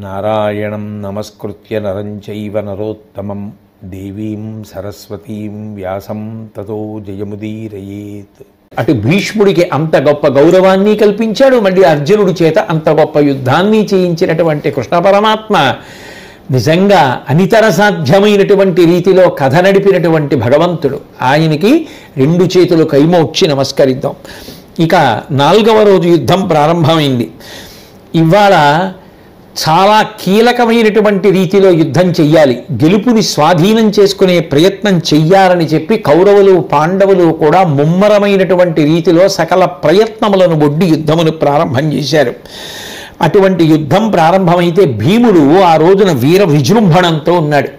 నారాయణం నమస్కృత్య నరం చైవ నరోత్తమం దేవీం సరస్వతీం వ్యాసం తతో జయముదీరయేత్. అటు భీష్ముడికి అంత గొప్ప గౌరవాన్ని కల్పించాడు, మళ్ళీ అర్జునుడి చేత అంత గొప్ప యుద్ధాన్ని చేయించినటువంటి కృష్ణ పరమాత్మ నిజంగా అనితర సాధ్యమైనటువంటి రీతిలో కథ నడిపినటువంటి భగవంతుడు. ఆయనకి రెండు చేతులు కైమోడ్చి నమస్కరిద్దాం. ఇక 4వ రోజు యుద్ధం ప్రారంభమైంది. ఇవాళ చాలా కీలకమైనటువంటి రీతిలో యుద్ధం చెయ్యాలి, గెలుపుని స్వాధీనం చేసుకునే ప్రయత్నం చెయ్యాలని చెప్పి కౌరవులు పాండవులు కూడా ముమ్మరమైనటువంటి రీతిలో సకల ప్రయత్నములను ఒడ్డి యుద్ధమును ప్రారంభం చేశారు. అటువంటి యుద్ధం ప్రారంభమైతే భీముడు ఆ రోజున వీర విజృంభణంతో ఉన్నాడు.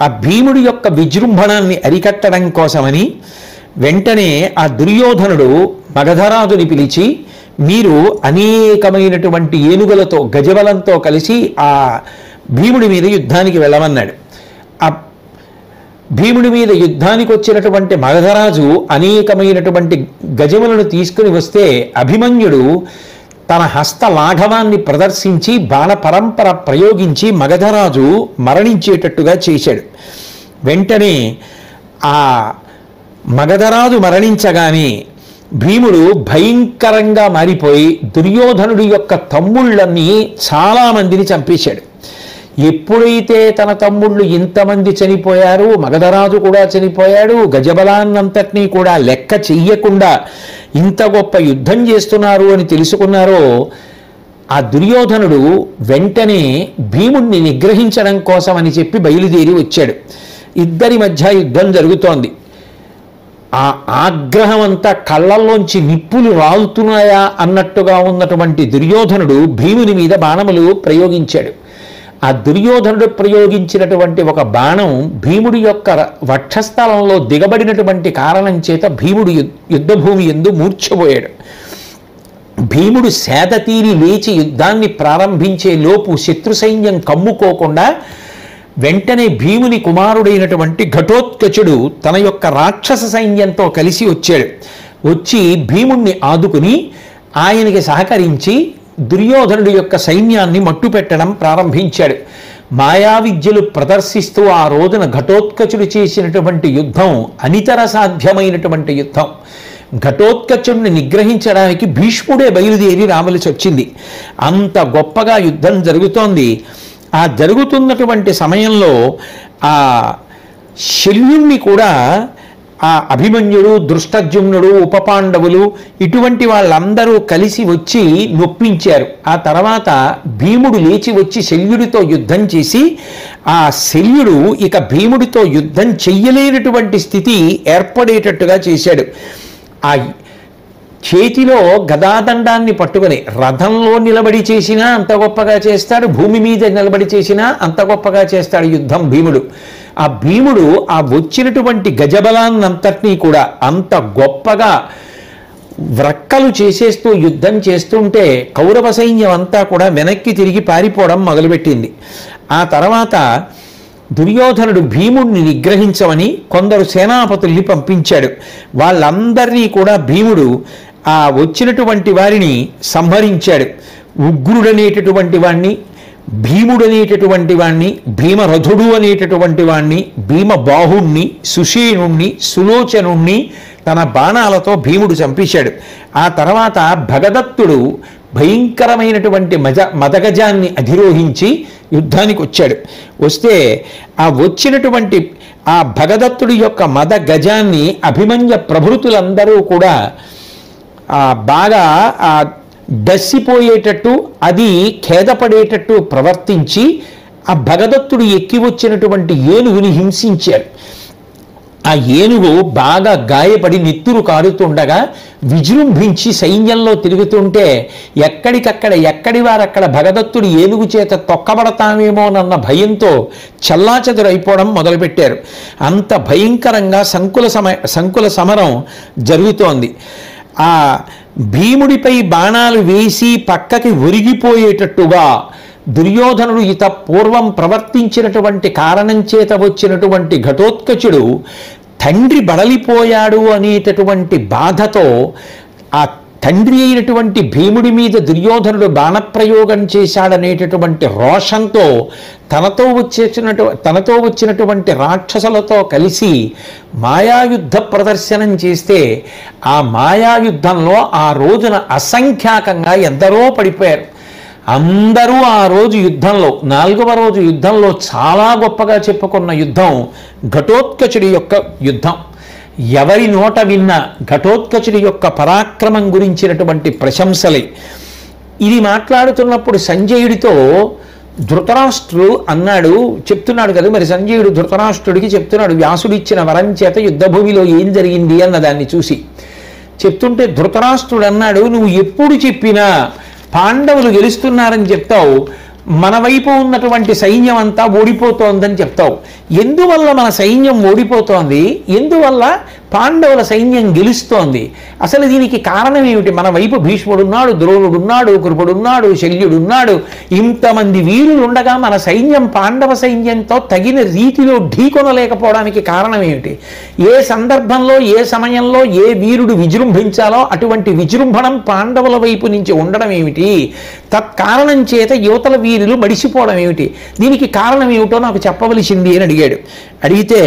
ఆ భీముడి యొక్క విజృంభణాన్ని అరికట్టడం కోసమని వెంటనే ఆ దుర్యోధనుడు మగధరాజుని పిలిచి, మీరు అనేకమైనటువంటి ఏనుగులతో గజబలంతో కలిసి ఆ భీముడి మీద యుద్ధానికి వెళ్ళమన్నాడు. ఆ భీముడి మీద యుద్ధానికి వచ్చినటువంటి మగధరాజు అనేకమైనటువంటి గజములను తీసుకుని వస్తే అభిమన్యుడు తన హస్త లాఘవాన్ని ప్రదర్శించి బాణ పరంపర ప్రయోగించి మగధరాజు మరణించేటట్టుగా చేశాడు. వెంటనే ఆ మగధరాజు మరణించగానే భీముడు భయంకరంగా మారిపోయి దుర్యోధనుడి యొక్క తమ్ముళ్ళని చాలామందిని చంపేశాడు. ఎప్పుడైతే తన తమ్ముళ్ళు ఇంతమంది చనిపోయారు, మగధరాజు కూడా చనిపోయాడు, గజబలాన్నంతటినీ కూడా లెక్క చెయ్యకుండా ఇంత గొప్ప యుద్ధం చేస్తున్నారు అని తెలుసుకున్నారో, ఆ దుర్యోధనుడు వెంటనే భీముడిని నిగ్రహించడం కోసం అని చెప్పి బయలుదేరి వచ్చాడు. ఇద్దరి మధ్య యుద్ధం జరుగుతోంది. ఆ ఆగ్రహం అంతా కళ్ళల్లోంచి నిప్పులు రాలుతున్నాయా అన్నట్టుగా ఉన్నటువంటి దుర్యోధనుడు భీముని మీద బాణములు ప్రయోగించాడు. ఆ దుర్యోధనుడు ప్రయోగించినటువంటి ఒక బాణం భీముడి యొక్క వక్షస్థలంలో దిగబడినటువంటి కారణం చేత భీముడు యుద్ధభూమి యందు మూర్ఛపోయాడు. భీముడు సేద తీరి లేచి యుద్ధాన్ని ప్రారంభించే లోపు శత్రు సైన్యం కమ్ముకోకుండా వెంటనే భీముని కుమారుడైనటువంటి ఘటోత్కచుడు తన యొక్క రాక్షస సైన్యంతో కలిసి వచ్చాడు. వచ్చి భీముణ్ణి ఆదుకుని ఆయనకి సహకరించి దుర్యోధనుడి యొక్క సైన్యాన్ని మట్టుపెట్టడం ప్రారంభించాడు. మాయా విద్యలు ప్రదర్శిస్తూ ఆ రోజున ఘటోత్కచుడు చేసినటువంటి యుద్ధం అనితర సాధ్యమైనటువంటి యుద్ధం. ఘటోత్కచుడిని నిగ్రహించడానికి భీష్ముడే బయలుదేరి రావలసి వచ్చింది. అంత గొప్పగా యుద్ధం జరుగుతోంది. ఆ జరుగుతున్నటువంటి సమయంలో ఆ శల్యుణ్ణి కూడా ఆ అభిమన్యుడు, దృష్టద్యుమ్నుడు, ఉపపాండవులు ఇటువంటి వాళ్ళందరూ కలిసి వచ్చి నొప్పించారు. ఆ తర్వాత భీముడు లేచి వచ్చి శల్యుడితో యుద్ధం చేసి ఆ శల్యుడు ఇక భీముడితో యుద్ధం చెయ్యలేనటువంటి స్థితి ఏర్పడేటట్టుగా చేశాడు. ఆ చేతిలో గదాదండాన్ని పట్టుకుని రథంలో నిలబడి చేసినా అంత గొప్పగా చేస్తాడు, భూమి మీద నిలబడి చేసినా అంత గొప్పగా చేస్తాడు యుద్ధం భీముడు. ఆ భీముడు ఆ వచ్చినటువంటి గజబలాన్నంతటినీ కూడా అంత గొప్పగా వ్రక్కలు చేసేస్తూ యుద్ధం చేస్తుంటే కౌరవ సైన్యం అంతా కూడా వెనక్కి తిరిగి పారిపోవడం మొదలుపెట్టింది. ఆ తర్వాత దుర్యోధనుడు భీముడిని నిగ్రహించమని కొందరు సేనాపతుల్ని పంపించాడు. వాళ్ళందరినీ కూడా భీముడు ఆ వచ్చినటువంటి వారిని సంహరించాడు. ఉగ్రుడనేటటువంటి వాణ్ణి, భీముడనేటటువంటి వాణ్ణి, భీమరథుడు అనేటటువంటి వాణ్ణి, భీమబాహుణ్ణి, సుషేణుణ్ణి, సులోచనుణ్ణి తన బాణాలతో భీముడు చంపేశాడు. ఆ తర్వాత భగదత్తుడు భయంకరమైనటువంటి మదగజాన్ని అధిరోహించి యుద్ధానికి వచ్చాడు. వస్తే ఆ వచ్చినటువంటి ఆ భగదత్తుడి యొక్క మద గజాన్ని అభిమన్య ప్రభృతులందరూ కూడా బాగా డస్సిపోయేటట్టు, అది ఖేదపడేటట్టు ప్రవర్తించి ఆ భగదత్తుడు ఎక్కి వచ్చినటువంటి ఏనుగుని హింసించారు. ఆ ఏనుగు బాగా గాయపడి నెత్తురు కారుతుండగా విజృంభించి సైన్యంలో తిరుగుతుంటే ఎక్కడికక్కడ ఎక్కడి వారక్కడ భగదత్తుడు ఏనుగు చేత తొక్కబడతామేమోనన్న భయంతో చల్లాచెదురైపోవడం మొదలుపెట్టారు. అంత భయంకరంగా సంకుల సమరం జరుగుతోంది. ఆ భీముడిపై బాణాలు వేసి పక్కకి ఒరిగిపోయేటట్టుగా దుర్యోధనుడు ఇత పూర్వం ప్రవర్తించినటువంటి కారణం చేత వచ్చినటువంటి ఘటోత్కచుడు తండ్రి బడలిపోయాడు అనేటటువంటి బాధతో ఆ తండ్రి అయినటువంటి భీముడి మీద దుర్యోధనుడు బాణప్రయోగం చేశాడనేటటువంటి రోషంతో తనతో వచ్చినటువంటి రాక్షసులతో కలిసి మాయాయుద్ధ ప్రదర్శనం చేస్తే ఆ మాయాయుద్ధంలో ఆ రోజున అసంఖ్యాకంగా ఎందరో పడిపోయారు. అందరూ ఆ రోజు యుద్ధంలో 4వ రోజు యుద్ధంలో చాలా గొప్పగా చెప్పుకున్న యుద్ధం ఘటోత్కచుడి యొక్క యుద్ధం. ఎవరి నోట విన్న ఘటోత్కచుడి యొక్క పరాక్రమం గురించినటువంటి ప్రశంసలే. ఇది మాట్లాడుతున్నప్పుడు సంజయుడితో ధృతరాష్ట్రుడు అన్నాడు, చెప్తున్నాడు కదా, మరి సంజయుడు ధృతరాష్ట్రుడికి చెప్తున్నాడు వ్యాసుడిచ్చిన వరం చేత యుద్ధభూమిలో ఏం జరిగింది అన్న దాన్ని చూసి చెప్తుంటే ధృతరాష్ట్రుడు అన్నాడు, నువ్వు ఎప్పుడు చెప్పినా పాండవులు గెలుస్తున్నారని చెప్తావు, మన వైపు ఉన్నటువంటి సైన్యం అంతా ఓడిపోతోందని చెప్తావు. ఎందువల్ల మన సైన్యం ఓడిపోతోంది, ఎందువల్ల పాండవుల సైన్యం గెలుస్తోంది, అసలు దీనికి కారణం ఏమిటి? మన వైపు భీష్ముడున్నాడు, ద్రోణుడున్నాడు, కృపుడున్నాడు, శల్యుడున్నాడు, ఇంతమంది వీరులు ఉండగా మన సైన్యం పాండవ సైన్యంతో తగిన రీతిలో ఢీకొనలేకపోవడానికి కారణం ఏమిటి? ఏ సందర్భంలో ఏ సమయంలో ఏ వీరుడు విజృంభించాలో అటువంటి విజృంభణం పాండవుల వైపు నుంచి ఉండడం ఏమిటి? తత్కారణం చేత యువతల వీరులు మడిసిపోవడం ఏమిటి? దీనికి కారణం ఏమిటో నాకు చెప్పవలసింది అని అడిగాడు. అడిగితే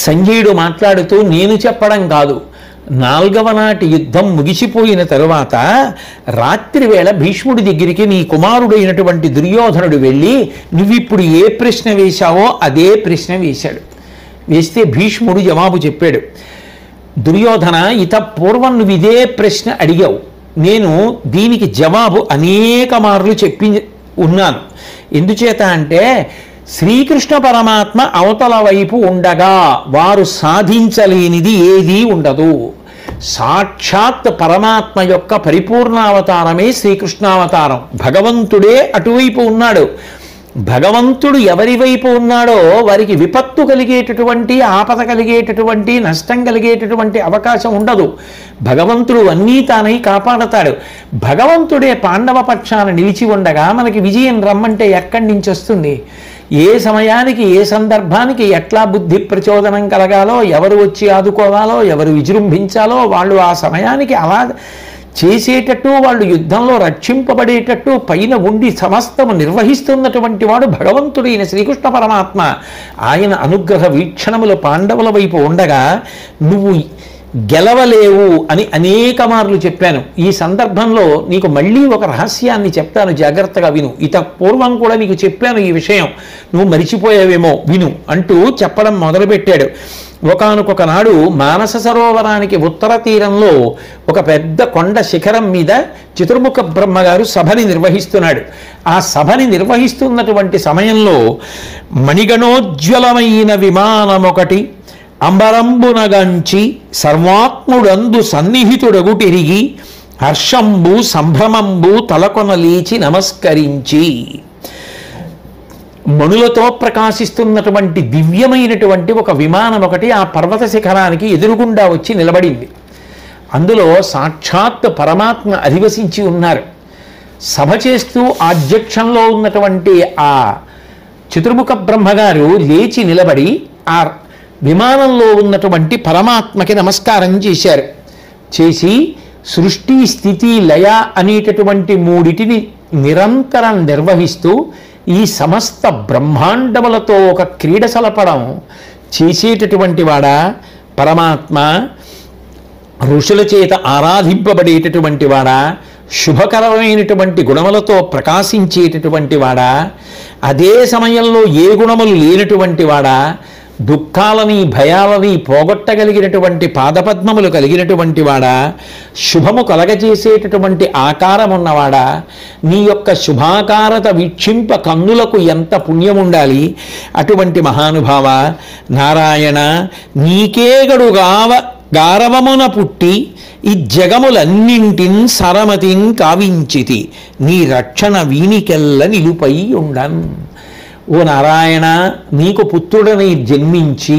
సంజయుడు మాట్లాడుతూ, నేను చెప్పడం కాదు, 4వ నాటి యుద్ధం ముగిసిపోయిన తరువాత రాత్రి వేళ భీష్ముడి దగ్గరికి నీ కుమారుడైనటువంటి దుర్యోధనుడు వెళ్ళి నువ్విప్పుడు ఏ ప్రశ్న వేశావో అదే ప్రశ్న వేశాడు. వేస్తే భీష్ముడు జవాబు చెప్పాడు, దుర్యోధన, పూర్వం నువ్వు ఇదే ప్రశ్న అడిగావు, నేను దీనికి జవాబు అనేక మార్లు చెప్పి ఉన్నాను. ఎందుచేత అంటే శ్రీకృష్ణ పరమాత్మ అవతల వైపు ఉండగా వారు సాధించలేనిది ఏదీ ఉండదు. సాక్షాత్ పరమాత్మ యొక్క పరిపూర్ణావతారమే శ్రీకృష్ణావతారం. భగవంతుడే అటువైపు ఉన్నాడు. భగవంతుడు ఎవరి వైపు ఉన్నాడో వారికి విపత్తు కలిగేటటువంటి, ఆపద కలిగేటటువంటి, నష్టం కలిగేటటువంటి అవకాశం ఉండదు. భగవంతుడు అన్నీ తానై కాపాడతాడు. భగవంతుడే పాండవ పక్షాన నిలిచి ఉండగా మనకి విజయం రమ్మంటే ఎక్కడి నుంచి వస్తుంది? ఏ సమయానికి ఏ సందర్భానికి ఎట్లా బుద్ధి ప్రచోదనం కలగాలో, ఎవరు వచ్చి ఆదుకోవాలో, ఎవరు విజృంభించాలో వాళ్ళు ఆ సమయానికి అలా చేసేటట్టు, వాళ్ళు యుద్ధంలో రక్షింపబడేటట్టు పైన ఉండి సమస్తము నిర్వహిస్తున్నటువంటి వాడు భగవంతుడైన శ్రీకృష్ణ పరమాత్మ. ఆయన అనుగ్రహ వీక్షణములు పాండవుల వైపు ఉండగా నువ్వు గెలవలేవు అని అనేక మార్లు చెప్పాను. ఈ సందర్భంలో నీకు మళ్ళీ ఒక రహస్యాన్ని చెప్తాను, జాగ్రత్తగా విను. పూర్వం కూడా నీకు చెప్పాను ఈ విషయం, నువ్వు మరిచిపోయావేమో, విను అంటూ చెప్పడం మొదలుపెట్టాడు. ఒకానొక నాడు మానస సరోవరానికి ఉత్తర తీరంలో ఒక పెద్ద కొండ శిఖరం మీద చతుర్ముఖ బ్రహ్మగారు సభని నిర్వహిస్తున్నాడు. ఆ సభని నిర్వహిస్తున్నటువంటి సమయంలో మణిగణోజ్వలమైన విమానమొకటి అంబరంబునగంచి సర్వాత్ముడందు సన్నిహితుడగుటిరిగి హర్షంబు సంభ్రమంబు తలకొన లేచి నమస్కరించి, మణులతో ప్రకాశిస్తున్నటువంటి దివ్యమైనటువంటి ఒక విమానం ఒకటి ఆ పర్వత శిఖరానికి ఎదురుగుండా వచ్చి నిలబడింది. అందులో సాక్షాత్ పరమాత్మ అధివసించి ఉన్నారు. సభ చేస్తూ అధ్యక్షంలో ఉన్నటువంటి ఆ చతుర్ముఖ బ్రహ్మగారు లేచి నిలబడి ఆ విమానంలో ఉన్నటువంటి పరమాత్మకి నమస్కారం చేశారు. చేసి సృష్టి, స్థితి, లయ అనేటటువంటి మూడిటిని నిరంతరం నిర్వహిస్తూ ఈ సమస్త బ్రహ్మాండములతో ఒక క్రీడ సలపడం చేసేటటువంటి వాడా పరమాత్మ, ఋషుల చేత ఆరాధింపబడేటటువంటి వాడా, శుభకరమైనటువంటి గుణములతో ప్రకాశించేటటువంటి వాడా, అదే సమయంలో ఏ గుణములు లేనటువంటి వాడా, దుఃఖాలని భయాలని పోగొట్టగలిగినటువంటి పాదపద్మములు కలిగినటువంటి వాడా, శుభము కలగజేసేటటువంటి ఆకారం ఉన్నవాడా, నీ యొక్క శుభాకారత వీక్షింప కన్నులకు ఎంత పుణ్యం ఉండాలి. అటువంటి మహానుభావ నారాయణ, నీకేగడు గారవమున పుట్టి ఈ జగములన్నింటిన్ సరమతిన్ కావించితి, నీ రక్షణ వీనికెల్ల నిలుపై ఉండన్. ఓ నారాయణ, నీకు పుత్రుడని జన్మించి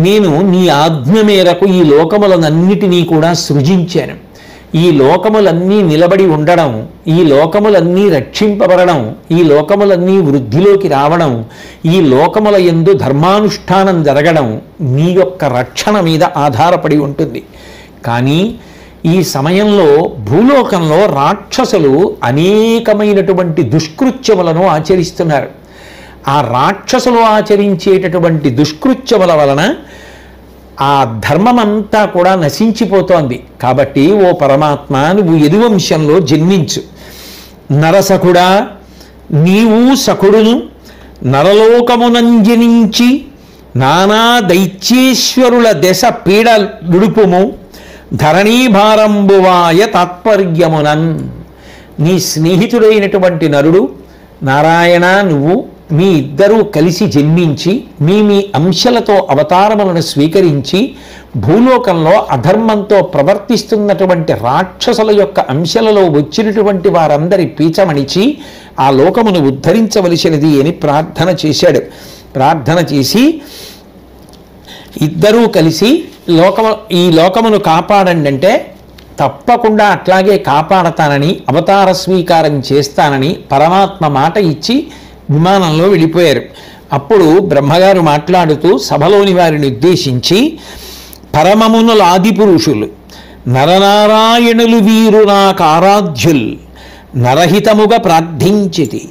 నేను నీ ఆజ్ఞ మేరకు ఈ లోకములనన్నిటినీ కూడా సృజించాను. ఈ లోకములన్నీ నిలబడి ఉండడం, ఈ లోకములన్నీ రక్షింపబడడం, ఈ లోకములన్నీ వృద్ధిలోకి రావడం, ఈ లోకముల యందు ధర్మానుష్ఠానం జరగడం నీ యొక్క రక్షణ మీద ఆధారపడి ఉంటుంది. కానీ ఈ సమయంలో భూలోకంలో రాక్షసులు అనేకమైనటువంటి దుష్కృత్యములను ఆచరిస్తున్నారు. ఆ రాక్షసులు ఆచరించేటటువంటి దుష్కృత్యముల వలన ఆ ధర్మమంతా కూడా నశించిపోతోంది. కాబట్టి ఓ పరమాత్మ, నువ్వు యదువంశంలో జన్మించు. నరసకుడా, నీవు సకుడును నరలోకమునంజనించి నానా దైత్యేశ్వరుల దశ పీడ విడుపుము ధరణీభారంబువాయ తాత్పర్యమునన్. నీ స్నేహితుడైనటువంటి నరుడు నారాయణ, నువ్వు మీ ఇద్దరూ కలిసి జన్మించి మీ అంశలతో అవతారములను స్వీకరించి భూలోకంలో అధర్మంతో ప్రవర్తిస్తున్నటువంటి రాక్షసుల యొక్క అంశలలో వచ్చినటువంటి వారందరి పీచమణిచి ఆ లోకమును ఉద్ధరించవలసినది అని ప్రార్థన చేశాడు. ప్రార్థన చేసి ఇద్దరూ కలిసి ఈ లోకమును కాపాడండి అంటే, తప్పకుండా అట్లాగే కాపాడతానని, అవతార స్వీకారం చేస్తానని పరమాత్మ మాట ఇచ్చి విమానంలో వెళ్ళిపోయారు. అప్పుడు బ్రహ్మగారు మాట్లాడుతూ సభలోని వారిని ఉద్దేశించి, పరమమునుల ఆది పురుషులు నరనారాయణులు వీరు నాకు ఆరాధ్యుల్ నరహితముగా ప్రార్థించితి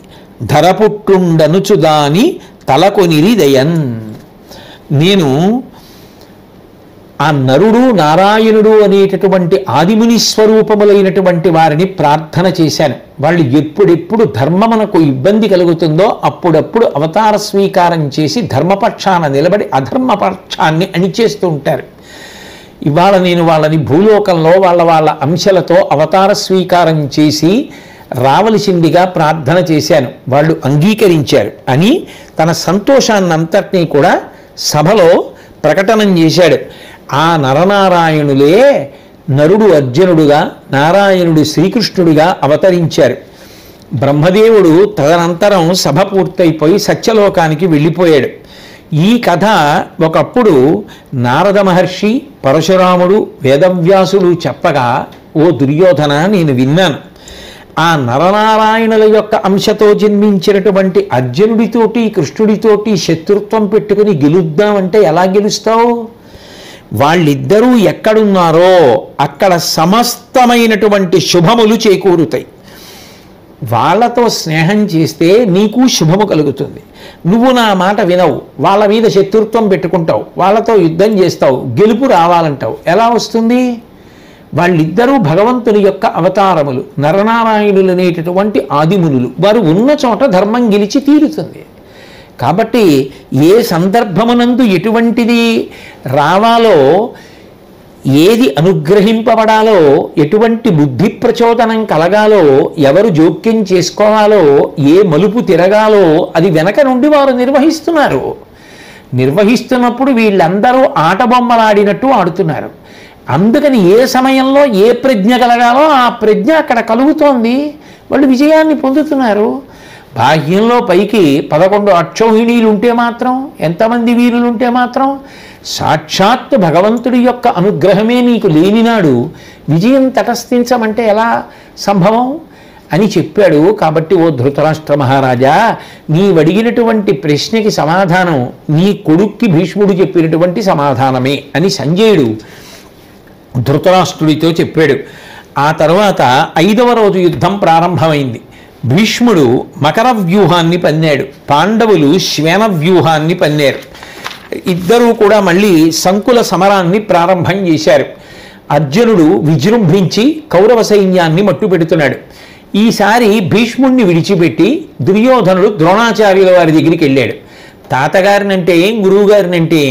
ధరపుట్టుండనుచుదాని తలకొనిరిదయన్. నేను ఆ నరుడు నారాయణుడు అనేటటువంటి ఆదిముని స్వరూపములైనటువంటి వారిని ప్రార్థన చేశాను. వాళ్ళు ఎప్పుడెప్పుడు ధర్మమునకు ఇబ్బంది కలుగుతుందో అప్పుడప్పుడు అవతార స్వీకారం చేసి ధర్మపక్షాన నిలబడి అధర్మపక్షాన్ని అణిచేస్తూ ఉంటారు. ఇవాళ నేను వాళ్ళని భూలోకంలో వాళ్ళ అంశలతో అవతార స్వీకారం చేసి రావలసిందిగా ప్రార్థన చేశాను. వాళ్ళు అంగీకరించారు అని తన సంతోషాన్నంతటినీ కూడా సభలో ప్రకటనం చేశాడు. ఆ నరనారాయణులే నరుడు అర్జునుడుగా, నారాయణుడు శ్రీకృష్ణుడిగా అవతరించారు. బ్రహ్మదేవుడు తదనంతరం సభ పూర్తయిపోయి సత్యలోకానికి వెళ్ళిపోయాడు. ఈ కథ ఒకప్పుడు నారద మహర్షి, పరశురాముడు, వేదవ్యాసుడు చెప్పగా, ఓ దుర్యోధన, నేను విన్నాను. ఆ నరనారాయణుల యొక్క అంశతో జన్మించినటువంటి అర్జునుడితోటి కృష్ణుడితోటి శత్రుత్వం పెట్టుకుని గెలుద్దామంటే ఎలా గెలుస్తావు? వాళ్ళిద్దరూ ఎక్కడున్నారో అక్కడ సమస్తమైనటువంటి శుభములు చేకూరుతాయి. వాళ్ళతో స్నేహం చేస్తే నీకు శుభము కలుగుతుంది. నువ్వు నా మాట వినవు, వాళ్ళ మీద శత్రుత్వం పెట్టుకుంటావు, వాళ్ళతో యుద్ధం చేస్తావు, గెలుపు రావాలంటావు. ఎలా వస్తుంది? వాళ్ళిద్దరూ భగవంతుని యొక్క అవతారములు, నరనారాయణులు అనేటటువంటి ఆదిమునులు. వారు ఉన్న చోట ధర్మం గెలిచి తీరుతుంది. కాబట్టి ఏ సందర్భమునందు ఎటువంటిది రావాలో, ఏది అనుగ్రహింపబడాలో, ఎటువంటి బుద్ధి ప్రచోదనం కలగాలో, ఎవరు జోక్యం చేసుకోవాలో, ఏ మలుపు తిరగాలో అది వెనక నుండి వారు నిర్వహిస్తున్నారు. నిర్వహిస్తున్నప్పుడు వీళ్ళందరూ ఆటబొమ్మలాడినట్టు ఆడుతున్నారు. అందుకని ఏ సమయంలో ఏ ప్రజ్ఞ కలగాలో ఆ ప్రజ్ఞ అక్కడ కలుగుతోంది. వాళ్ళు విజయాన్ని పొందుతున్నారు. బాహ్యంలో పైకి 11 అక్షౌహిణీలు ఉంటే మాత్రం, ఎంతమంది వీరులు ఉంటే మాత్రం, సాక్షాత్తు భగవంతుడి యొక్క అనుగ్రహమే నీకు లేనినాడు విజయం తటస్థించమంటే ఎలా సంభవం అని చెప్పాడు. కాబట్టి ఓ ధృతరాష్ట్ర మహారాజా, నీవడిగినటువంటి ప్రశ్నకి సమాధానం నీ కొడుక్కి భీష్ముడు చెప్పినటువంటి సమాధానమే అని సంజయుడు ధృతరాష్ట్రుడితో చెప్పాడు. ఆ తర్వాత 5వ రోజు యుద్ధం ప్రారంభమైంది. భీష్ముడు మకర వ్యూహాన్ని పన్నాడు, పాండవులు శ్వేన వ్యూహాన్ని పన్నారు. ఇద్దరూ కూడా మళ్ళీ సంకుల సమరాన్ని ప్రారంభం చేశారు. అర్జునుడు విజృంభించి కౌరవ సైన్యాన్ని మట్టుపెడుతున్నాడు. ఈసారి భీష్ముడిని విడిచిపెట్టి దుర్యోధనుడు ద్రోణాచార్యుల వారి దగ్గరికి వెళ్ళాడు. తాతగారినంటే ఏం, గురువుగారినంటే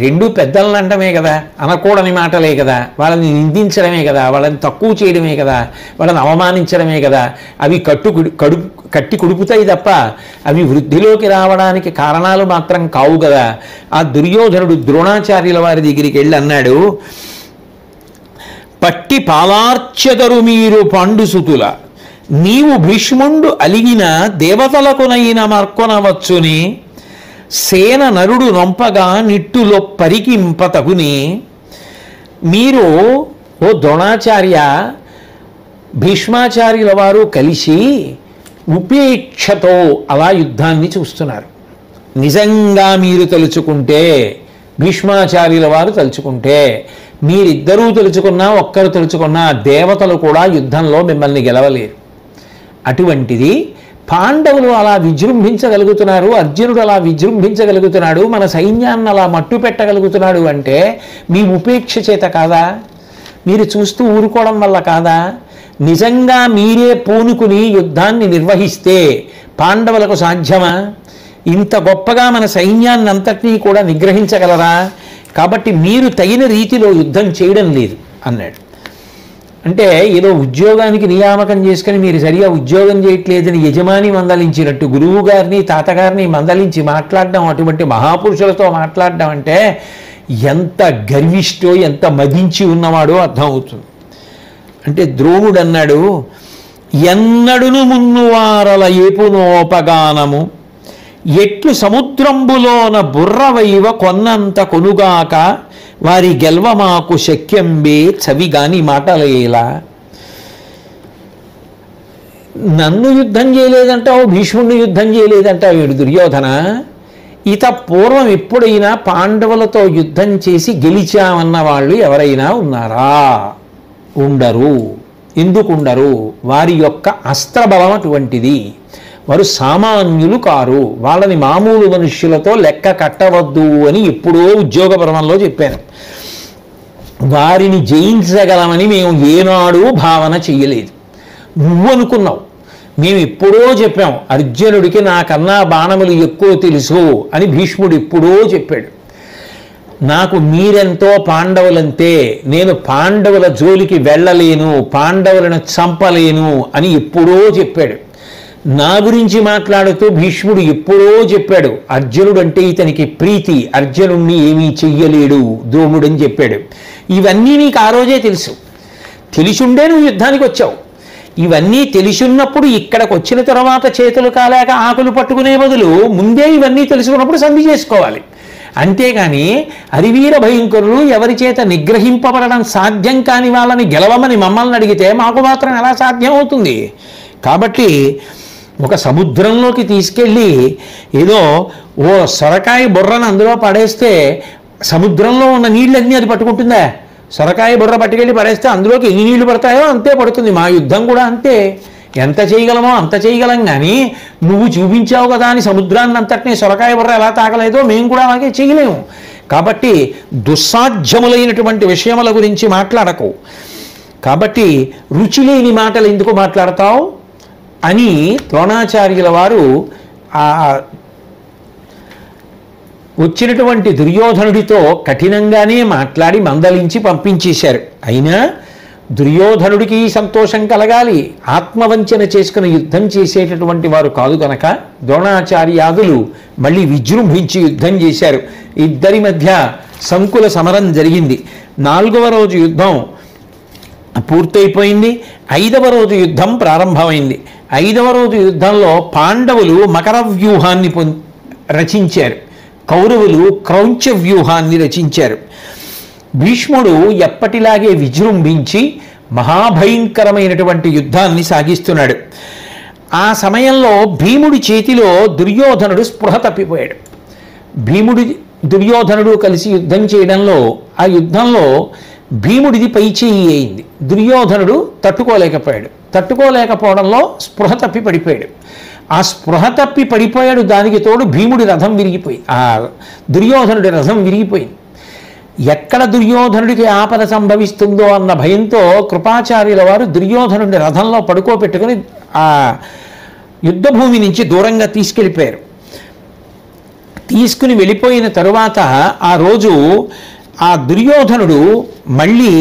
రెండూ పెద్దలను అంటమే కదా, అనకూడని మాటలే కదా, వాళ్ళని నిందించడమే కదా, వాళ్ళని తక్కువ చేయడమే కదా, వాళ్ళని అవమానించడమే కదా. అవి కట్టి కుడుపుతాయి తప్ప అవి వృద్ధిలోకి రావడానికి కారణాలు మాత్రం కావు కదా. ఆ దుర్యోధనుడు ద్రోణాచార్యుల వారి దగ్గరికి వెళ్ళి అన్నాడు, పట్టి పాలార్చెదరు మీరు పాండుసుతుల, నీవు భీష్ముండు అలిగిన దేవతలకునైన మర్కొనవచ్చుని, సేన నరుడు నొంపగా నిట్టులో పరికింపతగుని. మీరు ఓ ద్రోణాచార్య, భీష్మాచార్యుల వారు కలిసి ఉపేక్షతో అలా యుద్ధాన్ని చూస్తున్నారు. నిజంగా మీరు తలుచుకుంటే భీష్మాచార్యుల వారు తలుచుకుంటే. మీరిద్దరూ తలుచుకున్నా, ఒక్కరు తలుచుకున్నా దేవతలు కూడా యుద్ధంలో మిమ్మల్ని గెలవలేరు. అటువంటిది పాండవులు అలా విజృంభించగలుగుతున్నారు, అర్జునుడు అలా విజృంభించగలుగుతున్నాడు, మన సైన్యాన్ని అలా మట్టు పెట్టగలుగుతున్నాడు అంటే మీ ఉపేక్ష చేత కాదా? మీరు చూస్తూ ఊరుకోవడం వల్ల కాదా? నిజంగా మీరే పూనుకుని యుద్ధాన్ని నిర్వహిస్తే పాండవులకు సాధ్యమా? ఇంత గొప్పగా మన సైన్యాన్ని అంతటినీ కూడా నిగ్రహించగలరా? కాబట్టి మీరు తగిన రీతిలో యుద్ధం చేయడం లేదు అన్నాడు. అంటే ఏదో ఉద్యోగానికి నియామకం చేసుకుని మీరు సరిగా ఉద్యోగం చేయట్లేదని యజమాని మందలించినట్టు గురువు గారిని తాతగారిని మందలించి మాట్లాడడం, అటువంటి మహాపురుషులతో మాట్లాడడం అంటే ఎంత గర్విష్టో, ఎంత మదించి ఉన్నవాడో అర్థమవుతుంది. అంటే ద్రోణుడు అన్నాడు, ఎన్నడును మున్నువారల ఏపునోపగానము ఎట్లు సముద్రంబులోన బుర్రవైవ కొన్నంత కొనుగాక వారి గెల్వ మాకు శక్యంబే చవిగాని మాటలేలా. నన్ను యుద్ధం చేయలేదంటావు, భీష్ముడిని యుద్ధం చేయలేదంటావు వీడు దుర్యోధన. ఇత పూర్వం ఎప్పుడైనా పాండవులతో యుద్ధం చేసి గెలిచామన్న వాళ్ళు ఎవరైనా ఉన్నారా? ఉండరు. ఎందుకు ఉండరు? వారి యొక్క అస్త్రబలం అటువంటిది. వారు సామాన్యులు కారు. వాళ్ళని మామూలు మనుష్యులతో లెక్క కట్టవద్దు అని ఎప్పుడో ఉద్యోగ పర్వంలో చెప్పాను. వారిని జయించగలమని మేము ఏనాడూ భావన చెయ్యలేదు. నువ్వు అనుకున్నావు. మేము ఎప్పుడో చెప్పాం, అర్జునుడికి నాకన్నా బాణములు ఎక్కువ తెలుసు అని భీష్ముడు ఎప్పుడో చెప్పాడు. నాకు మీరెంతో పాండవులంతే, నేను పాండవుల జోలికి వెళ్ళలేను, పాండవులను చంపలేను అని ఎప్పుడో చెప్పాడు. నా గురించి మాట్లాడుతూ భీష్ముడు ఎప్పుడో చెప్పాడు, అర్జునుడు అంటే ఇతనికి ప్రీతి, అర్జునుడిని ఏమీ చెయ్యలేడు ద్రోణుడని చెప్పాడు. ఇవన్నీ నీకు ఆ రోజే తెలుసు. తెలిసుండే నువ్వు యుద్ధానికి వచ్చావు. ఇవన్నీ తెలిసున్నప్పుడు ఇక్కడికి వచ్చిన తర్వాత చేతులు కాలేక ఆకులు పట్టుకునే బదులు ముందే ఇవన్నీ తెలుసుకున్నప్పుడు సంధి చేసుకోవాలి. అంతేగాని అరివీర భయంకరులు ఎవరి చేత నిగ్రహింపబడడం సాధ్యం కాని వాళ్ళని గెలవమని మమ్మల్ని అడిగితే మాకు మాత్రం ఎలా సాధ్యం అవుతుంది? కాబట్టి ఒక సముద్రంలోకి తీసుకెళ్ళి ఏదో ఓ సొరకాయ బుర్రను అందులో పడేస్తే సముద్రంలో ఉన్న నీళ్ళన్నీ అది పట్టుకుంటుందా? సొరకాయ బుర్ర పట్టుకెళ్ళి పడేస్తే అందులోకి ఎన్ని నీళ్లు పడతాయో అంతే పడుతుంది. మా యుద్ధం కూడా అంతే. ఎంత చేయగలమో అంత చేయగలం. కానీ నువ్వు చూపించావు కదా అని సముద్రాన్ని అంతటినీ సొరకాయ బుర్ర ఎలా తాగలేదో మేము కూడా అలాగే చేయలేము. కాబట్టి దుస్సాధ్యములైనటువంటి విషయముల గురించి మాట్లాడకు. కాబట్టి రుచి లేని మాటలు ఎందుకు మాట్లాడతావు అని ద్రోణాచార్యుల వారు ఆ వచ్చినటువంటి దుర్యోధనుడితో కఠినంగానే మాట్లాడి మందలించి పంపించేశారు. అయినా దుర్యోధనుడికి సంతోషం కలగాలి. ఆత్మవంచన చేసుకుని యుద్ధం చేసేటటువంటి వారు కాదు కనుక ద్రోణాచార్యాదులు మళ్ళీ విజృంభించి యుద్ధం చేశారు. ఇద్దరి మధ్య సంకుల సమరం జరిగింది. 4వ రోజు యుద్ధం పూర్తయిపోయింది. 5వ రోజు యుద్ధం ప్రారంభమైంది. 5వ రోజు యుద్ధంలో పాండవులు మకర వ్యూహాన్ని రచించారు, కౌరవులు క్రౌంచ వ్యూహాన్ని రచించారు. భీష్ముడు ఎప్పటిలాగే విజృంభించి మహాభయంకరమైనటువంటి యుద్ధాన్ని సాగిస్తున్నాడు. ఆ సమయంలో భీముడి చేతిలో దుర్యోధనుడు స్పృహ తప్పిపోయాడు. దుర్యోధనుడు కలిసి యుద్ధం చేయడంలో ఆ యుద్ధంలో భీముడిది పైచేయి అయింది. దుర్యోధనుడు తట్టుకోలేకపోయాడు. తట్టుకోలేకపోవడంలో స్పృహ తప్పి పడిపోయాడు. ఆ స్పృహ తప్పి పడిపోయాడు. దానికి తోడు భీముడి రథం విరిగిపోయింది. ఆ దుర్యోధనుడి రథం విరిగిపోయింది. ఎక్కడ దుర్యోధనుడికి ఆపద సంభవిస్తుందో అన్న భయంతో కృపాచార్యుల వారు దుర్యోధనుడి రథంలో పడుకోబెట్టుకుని ఆ యుద్ధభూమి నుంచి దూరంగా తీసుకెళ్ళిపోయారు. తీసుకుని వెళ్ళిపోయిన తరువాత ఆ రోజు ఆ దుర్యోధనుడు మళ్ళీ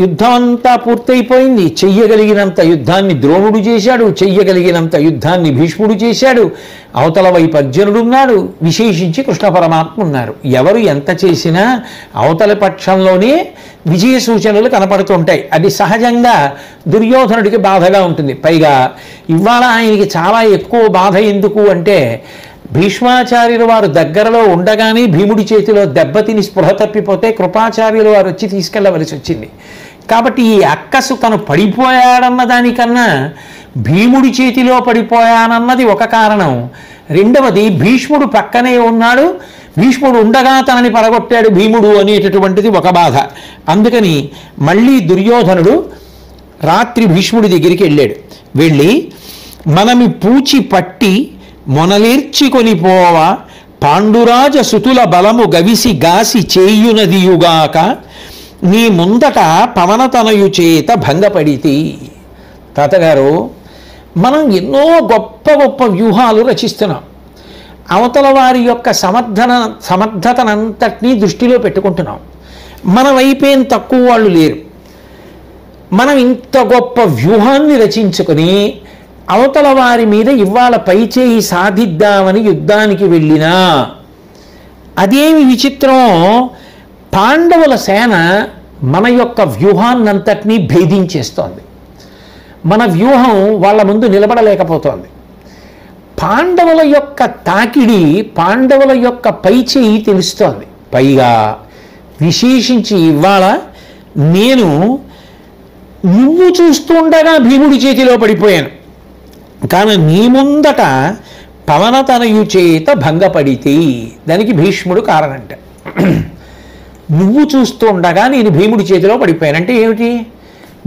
యుద్ధం అంతా పూర్తయిపోయింది. చెయ్యగలిగినంత యుద్ధాన్ని ద్రోణుడు చేశాడు, చెయ్యగలిగినంత యుద్ధాన్ని భీష్ముడు చేశాడు. అవతల వైపు అర్జునుడు ఉన్నాడు, విశేషించి కృష్ణ పరమాత్మ ఉన్నారు. ఎవరు ఎంత చేసినా అవతల పక్షంలోనే విజయ సూచనలు కనపడుతుంటాయి. అది సహజంగా దుర్యోధనుడికి బాధగా ఉంటుంది. పైగా ఇవాళ ఆయనకి చాలా ఎక్కువ బాధ ఎందుకు అంటే భీష్మాచార్యుల వారు దగ్గరలో ఉండగానే భీముడి చేతిలో దెబ్బతిని స్పృహ తప్పిపోతే కృపాచార్యుల వారు వచ్చి తీసుకెళ్లవలసి వచ్చింది. కాబట్టి ఈ అక్కసు తను పడిపోయాడన్న దానికన్నా భీముడి చేతిలో పడిపోయానన్నది ఒక కారణం. రెండవది భీష్ముడు పక్కనే ఉన్నాడు. భీష్ముడు ఉండగా తనని పడగొట్టాడు భీముడు అనేటటువంటిది ఒక బాధ. అందుకని మళ్ళీ దుర్యోధనుడు రాత్రి భీష్ముడి దగ్గరికి వెళ్ళాడు. వెళ్ళి మనమి పూచి పట్టి మొనలేర్చికొని పోవ పాండురాజ సుతుల బలము గవిసి గాసి చేయునదియుగాక నీ ముందట పవనతనయు చేత భంగపడితి. తాతగారు, మనం ఎన్నో గొప్ప గొప్ప వ్యూహాలు రచిస్తున్నాం. అవతల వారి యొక్క సమర్థతనంతటినీ దృష్టిలో పెట్టుకుంటున్నాం. మన వైపేం తక్కువ వాళ్ళు లేరు. మనం ఇంత గొప్ప వ్యూహాన్ని రచించుకొని అవతల వారి మీద ఇవాళ పైచేయి సాధిద్దామని యుద్ధానికి వెళ్ళినా అదేమి విచిత్రం, పాండవుల సేన మన యొక్క వ్యూహాన్నంతటినీ భేదించేస్తోంది. మన వ్యూహం వాళ్ళ ముందు నిలబడలేకపోతోంది. పాండవుల యొక్క తాకిడి, పాండవుల యొక్క పైచేయి తెలుస్తోంది. పైగా విశేషించి ఇవాళ నేను నువ్వు చూస్తుండగా భీముడి చేతిలో పడిపోయాను, కానీ నీ ముందట పవనతనయు చేత భంగపడితే దానికి భీష్ముడు కారణంట. నువ్వు చూస్తుండగా నేను భీముడి చేతిలో పడిపోయాను అంటే ఏమిటి?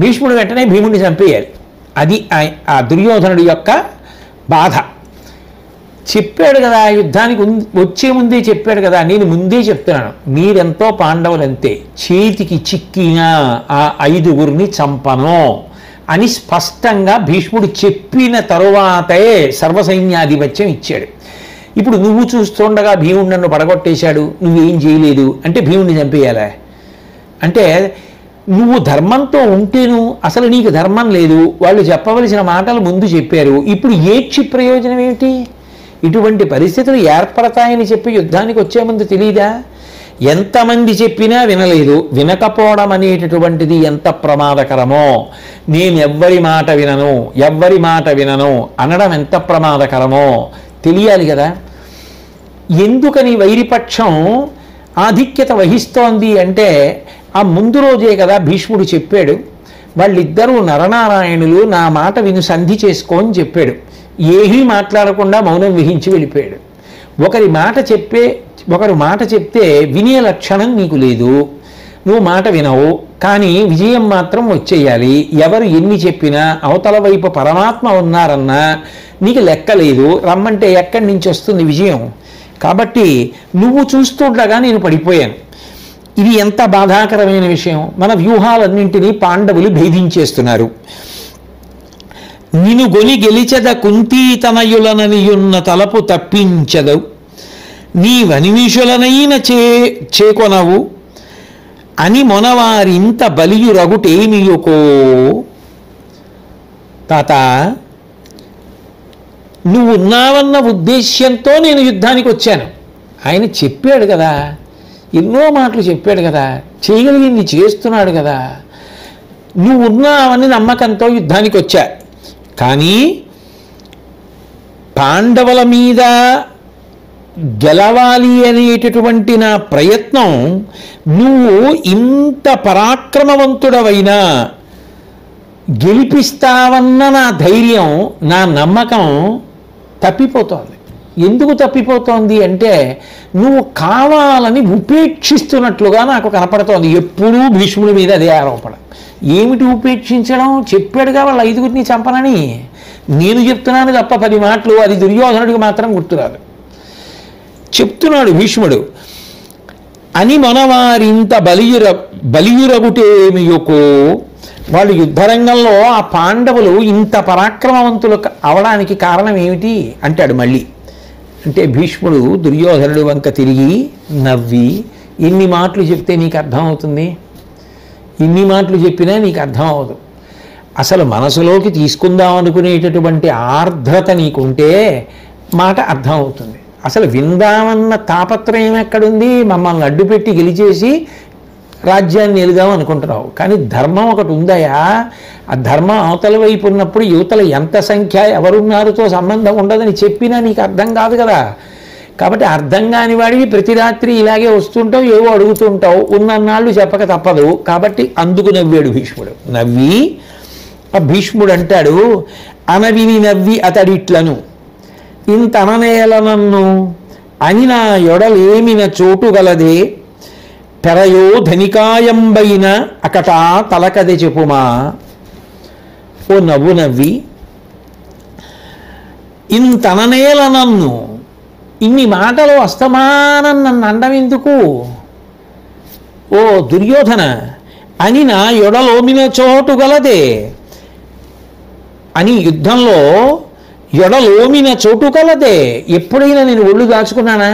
భీష్ముడు వెంటనే భీముడిని చంపేయాలి. అది ఆ దుర్యోధనుడి యొక్క బాధ. చెప్పాడు కదా, యుద్ధానికి వచ్చే ముందే చెప్పాడు కదా, నేను ముందే చెప్తున్నాను మీరెంతో పాండవులంతే, చేతికి చిక్కిన ఆ 5గురిని చంపను అని స్పష్టంగా భీష్ముడు చెప్పిన తరువాతే సర్వసైన్యాధిపత్యం ఇచ్చాడు. ఇప్పుడు నువ్వు చూస్తుండగా భీముడు నన్ను పడగొట్టేశాడు, నువ్వేం చేయలేదు అంటే భీముడిని చంపేయాలా? అంటే నువ్వు ధర్మంతో ఉంటేను అసలు నీకు ధర్మం లేదు, వాళ్ళు చెప్పవలసిన మాటలు ముందు చెప్పారు, ఇప్పుడు ఏడ్చి ప్రయోజనం ఏమిటి? ఇటువంటి పరిస్థితులు ఏర్పడతాయని చెప్పి యుద్ధానికి వచ్చే ముందు తెలియదా? ఎంతమంది చెప్పినా వినలేదు. వినకపోవడం అనేటటువంటిది ఎంత ప్రమాదకరమో, నేను ఎవ్వరి మాట వినను అనడం ఎంత ప్రమాదకరమో తెలియాలి కదా. ఎందుకని వైరిపక్షం ఆధిక్యత వహిస్తోంది అంటే ఆ ముందు రోజే కదా భీష్ముడు చెప్పాడు, వాళ్ళిద్దరూ నరనారాయణులు, నా మాట విను సంధి చేసుకో అని చెప్పాడు. ఏమీ మాట్లాడకుండా మౌనం వహించి వెళ్ళిపోయాడు. ఒకరు మాట చెప్తే వినే లక్షణం నీకు లేదు, నువ్వు మాట వినవు, కానీ విజయం మాత్రం వచ్చేయాలి. ఎవరు ఎన్ని చెప్పినా అవతల వైపు పరమాత్మ ఉన్నారన్నా నీకు లెక్కలేదు, రమ్మంటే ఎక్కడి నుంచి వస్తుంది విజయం? కాబట్టి నువ్వు చూస్తుండగా నేను పడిపోయాను. ఇది ఎంత బాధాకరమైన విషయం. మన వ్యూహాలన్నింటినీ పాండవులు భేదించేస్తున్నారు. నిను గొని గెలిచెద కుంతీతనయులననియున్న తలపు తప్పించదు, నీ వనిమిషులనైన చేకొనవు అని మొనవారింత బలియురగుటేమియుకో. తాత, నువ్వు ఉన్నావన్న ఉద్దేశ్యంతో నేను యుద్ధానికి వచ్చాను. ఆయన చెప్పాడు కదా, ఎన్నో మాటలు చెప్పాడు కదా, చేయగలిగింది చేస్తున్నాడు కదా, నువ్వు ఉన్నావని నమ్మకంతో యుద్ధానికి వచ్చా. కానీ పాండవుల మీద గెలవాలి అనేటటువంటి నా ప్రయత్నం, నువ్వు ఇంత పరాక్రమవంతుడవైనా గెలిపిస్తావన్న నా ధైర్యం, నా నమ్మకం తప్పిపోతోంది. ఎందుకు తప్పిపోతోంది అంటే నువ్వు కావాలని ఉపేక్షిస్తున్నట్లుగా నాకు కనపడుతోంది. ఎప్పుడూ భీష్ముడి మీద అదే ఆరోపణ. ఏమిటి ఉపేక్షించడం? చెప్పాడుగా వాళ్ళ 5గురిని చంపనని. నేను చెప్తున్నాను తప్ప 10 మాటలు, అది దుర్యోధనుడికి మాత్రం గుర్తురాదు. చెప్తున్నాడు భీష్ముడు, అని మనవారింత బలియురగుటేమియుకో. వాళ్ళు యుద్ధరంగంలో ఆ పాండవులు ఇంత పరాక్రమవంతులు అవడానికి కారణం ఏమిటి అంటాడు మళ్ళీ. అంటే భీష్ముడు దుర్యోధనుడు వంక తిరిగి నవ్వి, ఎన్ని మాటలు చెప్తే నీకు అర్థమవుతుంది? ఇన్ని మాటలు చెప్పినా నీకు అర్థం అవ్వదు. అసలు మనసులోకి తీసుకుందాం అనుకునేటటువంటి ఆర్ద్రత నీకుంటే మాట అర్థం అవుతుంది. అసలు విందామన్న తాపత్రయం ఎక్కడుంది? మమ్మల్ని అడ్డుపెట్టి గెలిచేసి రాజ్యాన్ని ఎలుదాం అనుకుంటున్నావు, కానీ ధర్మం ఒకటి ఉందయా. ఆ ధర్మం అవతల వైపు ఉన్నప్పుడు యువతల ఎంత సంఖ్య ఎవరున్నారుతో సంబంధం ఉండదని చెప్పినా నీకు అర్థం కాదు కదా. కాబట్టి అర్థం కాని వాడివి ప్రతి రాత్రి ఇలాగే వస్తుంటావు, ఏవో అడుగుతుంటావు, ఉన్నన్నాళ్ళు చెప్పక తప్పదు. కాబట్టి అందుకు నవ్వాడు భీష్ముడు. నవ్వి ఆ భీష్ముడు అంటాడు, అనవిని నవ్వి అతడిట్లను ఇంత అననేల నన్ను అని నా యొడలేమిన చోటు గలదే పెరయో ధనికాయంబైన అకటా తలకది చెప్పుమా. ఓ నవ్వు నవ్వి, ఇంతననేల నన్ను, ఇన్ని మాటలు అస్తమానం నన్ను అండం ఎందుకు ఓ దుర్యోధన, అని నా యొడలోమిన చోటు గలదే, అని యుద్ధంలో యొడలోమిన చోటు కలదే. ఎప్పుడైనా నేను ఒళ్ళు దాచుకున్నానా?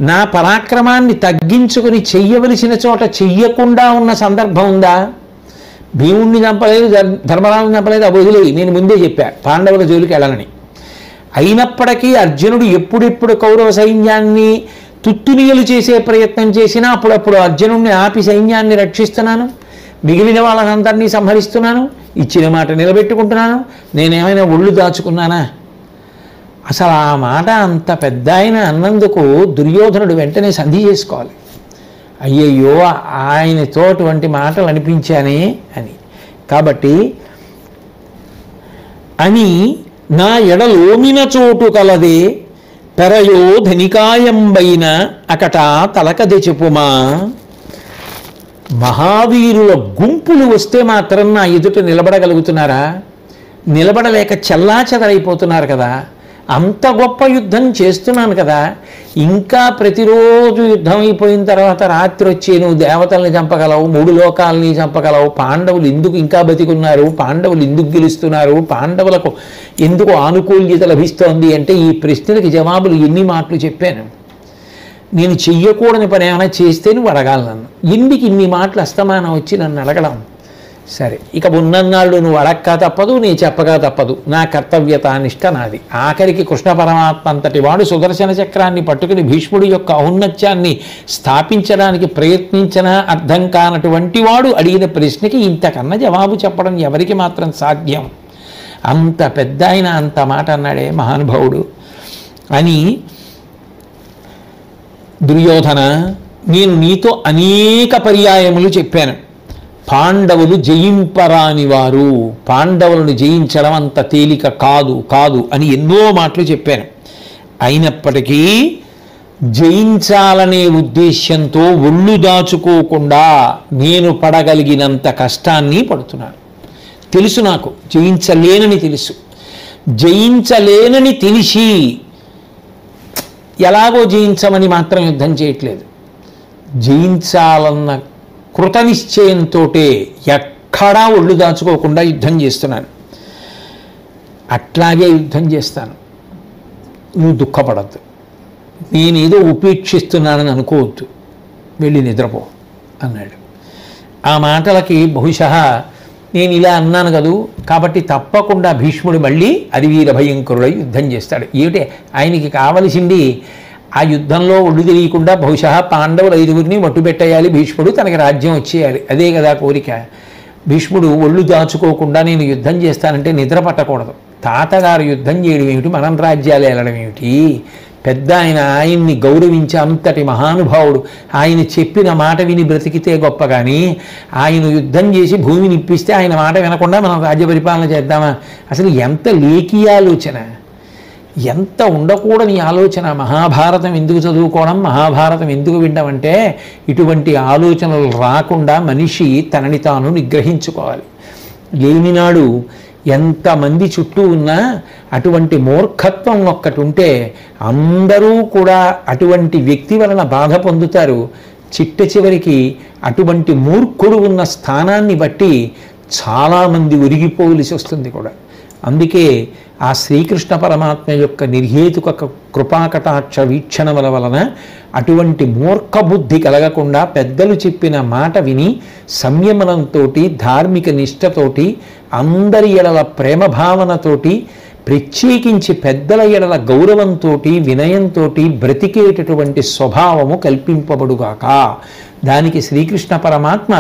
నా పరాక్రమాన్ని తగ్గించుకుని చెయ్యవలసిన చోట చెయ్యకుండా ఉన్న సందర్భం ఉందా? భీముణ్ణి చంపలేదు, ధర్మరాజుని చంపలేదు, అవి వదిలేయి, నేను ముందే చెప్పా పాండవుల జోలికి వెళ్ళాలని. అయినప్పటికీ అర్జునుడు ఎప్పుడెప్పుడు కౌరవ సైన్యాన్ని తుత్తునియలు చేసే ప్రయత్నం చేసినా అప్పుడప్పుడు అర్జునుడిని ఆపి సైన్యాన్ని రక్షిస్తున్నాను, మిగిలిన వాళ్ళనందరినీ సంహరిస్తున్నాను, ఇచ్చిన మాట నిలబెట్టుకుంటున్నాను. నేనేమైనా ఒళ్ళు దాచుకున్నానా? అసలు ఆ మాట అంత పెద్ద ఆయన అన్నందుకు దుర్యోధనుడు వెంటనే సంధి చేసుకోవాలి. అయ్యయ్యో, ఆయనతో అటువంటి మాటలు అనిపించానే అని. కాబట్టి అని నా ఎడలోమిన చోటు కలదే పెరయో ధనికాయంబైన అకట తలకది చెప్పుమా. మహావీరుల గుంపులు వస్తే మాత్రం నా ఎదుట నిలబడగలుగుతున్నారా? నిలబడలేక చెల్లాచెదరైపోతున్నారు కదా. అంత గొప్ప యుద్ధం చేస్తున్నాను కదా, ఇంకా ప్రతిరోజు యుద్ధం అయిపోయిన తర్వాత రాత్రి వచ్చి నువ్వు దేవతల్ని చంపగలవు, 3 లోకాలని చంపగలవు, పాండవులు ఎందుకు ఇంకా బతికున్నారు, పాండవులు ఎందుకు గెలుస్తున్నారు, పాండవులకు ఎందుకు ఆనుకూల్యత లభిస్తోంది అంటే ఈ ప్రశ్నలకి జవాబులు ఎన్ని మాటలు చెప్పాను. నేను చెయ్యకూడని పని ఏమైనా చేస్తే నువ్వు అడగాలి నన్ను. ఎందుకు ఇన్ని మాటలు అస్తమానం వచ్చి నన్ను అడగడం? సరే, ఇక ఉన్నన్నాళ్ళు నువ్వు అడక్క తప్పదు, నీ చెప్పగా తప్పదు. నా కర్తవ్యత నిష్ట నాది. ఆఖరికి కృష్ణ పరమాత్మ అంతటి వాడు సుదర్శన చక్రాన్ని పట్టుకుని భీష్ముడి యొక్క ఔన్నత్యాన్ని స్థాపించడానికి ప్రయత్నించినా అర్థం కానటువంటి వాడు అడిగిన ప్రశ్నకి ఇంతకన్నా జవాబు చెప్పడం ఎవరికి మాత్రం సాధ్యం? అంత పెద్ద ఆయన అంత మాట అన్నాడే మహానుభావుడు. అని దుర్యోధన, నేను నీతో అనేక పర్యాయములు చెప్పాను, పాండవులు జయింపరాని వారు, పాండవులను జయించడం అంత తేలిక కాదు కాదు అని ఎన్నో మాటలు చెప్పాను. అయినప్పటికీ జయించాలనే ఉద్దేశ్యంతో ఒళ్ళు దాచుకోకుండా నేను పడగలిగినంత కష్టాన్ని పడుతున్నాను. తెలుసు, నాకు జయించలేనని తెలుసు. జయించలేనని తెలిసి ఎలాగో జయించమని మాత్రం యుద్ధం చేయట్లేదు. జయించాలన్న కృత నిశ్చయంతో ఎక్కడా ఒళ్ళు దాచుకోకుండా యుద్ధం చేస్తున్నాను. అట్లాగే యుద్ధం చేస్తాను, నువ్వు దుఃఖపడద్దు. నేనేదో ఉపేక్షిస్తున్నానని అనుకోవద్దు, వెళ్ళి నిద్రపో అన్నాడు. ఆ మాటలకి బహుశः నేను ఇలా అన్నాను కదూ, కాబట్టి తప్పకుండా భీష్ముడు మళ్ళీ అరివీర భయంకరుడై యుద్ధం చేస్తాడు. ఏమిటే ఆయనకి కావలసింది ఆ యుద్ధంలో ఒళ్ళు తెలియకుండా బహుశः పాండవులు 5గురిని మట్టుబెట్టేయాలి, భీష్ముడు తనకి రాజ్యం వచ్చేయాలి, అదే కదా కోరిక. భీష్ముడు ఒళ్ళు దాచుకోకుండా నేను యుద్ధం చేస్తానంటే నిద్ర పట్టకూడదు. తాతగారు యుద్ధం చేయడం ఏమిటి, మనం రాజ్యాలు వెళ్ళడం ఏమిటి? పెద్ద ఆయన, ఆయన్ని గౌరవించి అంతటి మహానుభావుడు, ఆయన చెప్పిన మాట విని బ్రతికితే గొప్ప. కానీ ఆయన యుద్ధం చేసి భూమిని ఇప్పిస్తే ఆయన మాట వినకుండా మనం రాజ్య పరిపాలన చేద్దామా? అసలు ఎంత లేఖీ ఆలోచన, ఎంత ఉండకూడని ఆలోచన. మహాభారతం ఎందుకు చదువుకోవడం, మహాభారతం ఎందుకు వినడం అంటే ఇటువంటి ఆలోచనలు రాకుండా మనిషి తనని తాను నిగ్రహించుకోవాలి. లేనినాడు ఎంతమంది చుట్టూ ఉన్నా అటువంటి మూర్ఖత్వం ఒక్కటి ఉంటే అందరూ కూడా అటువంటి వ్యక్తి వలన బాధ పొందుతారు. చిట్ట చివరికి అటువంటి మూర్ఖుడు ఉన్న స్థానాన్ని బట్టి చాలామంది ఒరిగిపోవలసి వస్తుంది కూడా. అందుకే ఆ శ్రీకృష్ణ పరమాత్మ యొక్క నిర్హేతుక కృపాకటాక్ష వీక్షణముల వలన అటువంటి మూర్ఖ బుద్ధి కలగకుండా పెద్దలు చెప్పిన మాట విని సంయమనంతో, ధార్మిక నిష్ఠతోటి, అందరి ఎడల ప్రేమ భావనతోటి, ప్రత్యేకించి పెద్దల ఎడల గౌరవంతో, వినయంతో బ్రతికేటటువంటి స్వభావము కల్పింపబడుగాక. దానికి శ్రీకృష్ణ పరమాత్మ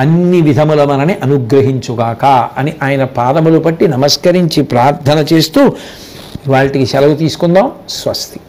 అన్ని విధముల మనని అనుగ్రహించుగాక అని ఆయన పాదములు పట్టి నమస్కరించి ప్రార్థన చేస్తూ వాటికి సెలవు తీసుకుందాం. స్వస్తి.